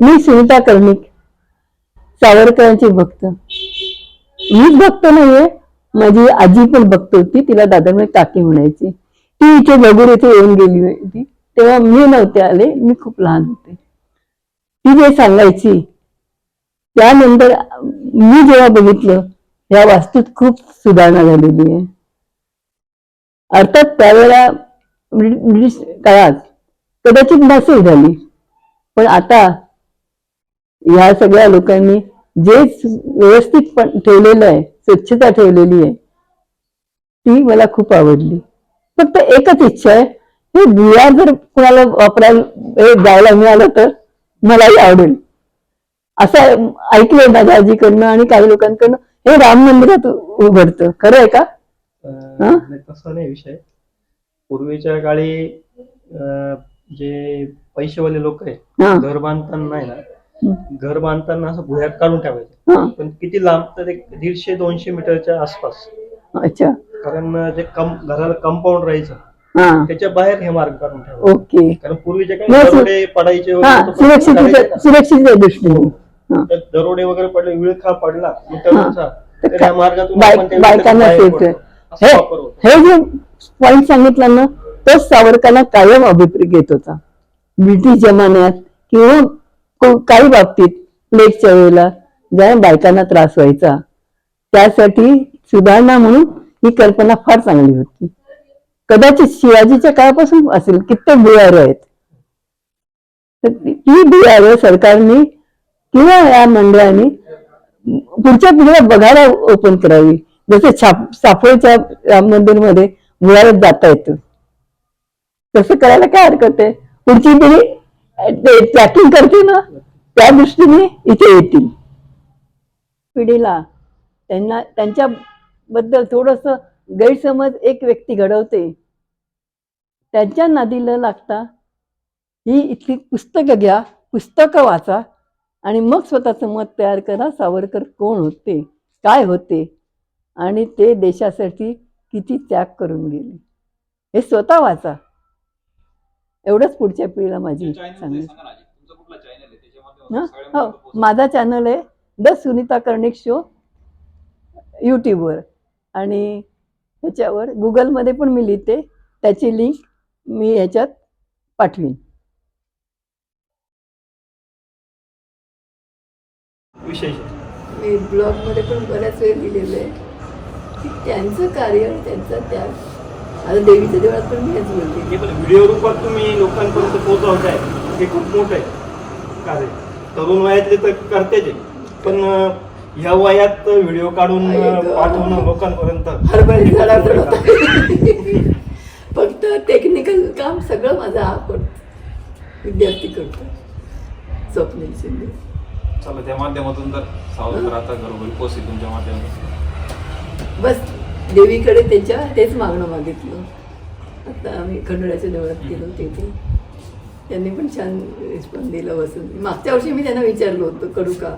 मी सुनीता कर्णिक, सावरकरांची भक्त. मीच भक्त नाहीये, माझी आजी पण भक्त होती. तिला दादरमध्ये टाकी म्हणायची. ती इथे बघून इथे येऊन गेली होती तेव्हा मी नव्हते आले, मी खूप लहान होते. ती जे सांगायची त्यानंतर मी जेव्हा बघितलं या वास्तूत खूप सुधारणा झालेली आहे. अर्थात त्यावेळेला ब्रिटिश काळात कदाचित नसेल झाली, पण आता या सगळ्या लोकांनी जे व्यवस्थित पण ठेवलेलं आहे, स्वच्छता ठेवलेली आहे, ती मला खूप आवडली. फक्त एकच इच्छा आहे, हे भुयार जर कोणाला वापरायला जायला मिळालं तर मलाही आवडेल. असं ऐकलंय माझ्या आजीकडनं आणि काही लोकांकडनं, हे राम मंदिरात उघडतं. खरं आहे का? तसा नाही विषय. पूर्वीच्या काळी जे पैसेवाले लोक आहे घर बांधताना नाही ना, घर बांधताना असं भुयार काढून ठेवायचं. पण किती लांब तर 150-200 मीटरच्या आसपास. अच्छा. कारण जे घराला कंपाऊंड राहायचं त्याच्या बाहेर हे मार्ग काढून ठेवायचे. ओके. कारण पूर्वीचे काही दरोडे पडायचे सुरक्षिततेच्या दृष्टीने दरोडे वगैरे पडले, विळखा पडला तर या मार्गातून बायकांना हे जे पॉइंट सांगितलं ना, तोच सावरकरांना कायम अभिप्रेत येत होता. ब्रिटिश जमान्यात किंवा काही बाबतीत प्लेगच्या वेळेला ज्या बायकांना त्रास व्हायचा, त्यासाठी सुधारणा म्हणून ही कल्पना फार चांगली होती. कदाचित शिवाजीच्या काळापासून असेल कित्येक भुयार आहेत. तर ती भुयार सरकारने किंवा या मंडळाने पुढच्या पिढीला बघायला ओपन करावी. जसं साफळच्या राम मंदिर मध्ये भुयारात जाता येतं, तसं करायला काय हरकत आहे? पुढची पिढी ट्रॅकिंग करते ना, त्या दृष्टीने इथे येतील. पिढीला त्यांच्याबद्दल थोडस गैरसमज एक व्यक्ती घडवते, त्यांच्या नादीला लागता ही इथली पुस्तकं घ्या, पुस्तकं वाचा आणि मग स्वतःचं मत तयार करा. सावरकर कोण होते, काय होते आणि ते देशासाठी किती त्याग करून गेले हे स्वतः वाचा. एवढंच पुढच्या पिढीला माझी सांगायचं. हो, माझा चॅनल आहे द सुनीता कर्णिक शो यूट्यूबवर, आणि ह्याच्यावर गुगलमध्ये पण मी लिहिते. त्याची लिंक मी ह्याच्यात पाठवीन. विशेष मी ब्लॉगमध्ये पण बऱ्याच वेळ लिहिलेलं आहे की त्यांचं कार्य, त्यांचा त्याग. आता देवीच्या देवळात पण मी हेच बोलते. व्हिडिओ रूपात तुम्ही लोकांपर्यंत पोहोचवताय, हे खूप मोठं आहे कार्य. तरुण वयातले तर करतेच, पण ह्या वयात व्हिडिओ काढून पाठवणं लोकांपर्यंत हरभरी झाडात फक्त टेक्निकल काम सगळं माझा हा करतो, विद्यार्थी करतो, स्वप्नील शिंदे. चला, त्या माध्यमातून तर सावरकर आता घरोघरी पोहोचेल तुमच्या माध्यमातून. बस देवीकडे त्यांच्या तेच मागणं मागितलं. आता आम्ही खंडोळ्याच्या देवळात गेलो, तिथे त्यांनी पण छान रिस्पॉन्स दिला. बसून मागच्या वर्षी मी त्यांना विचारलं होतं करू का,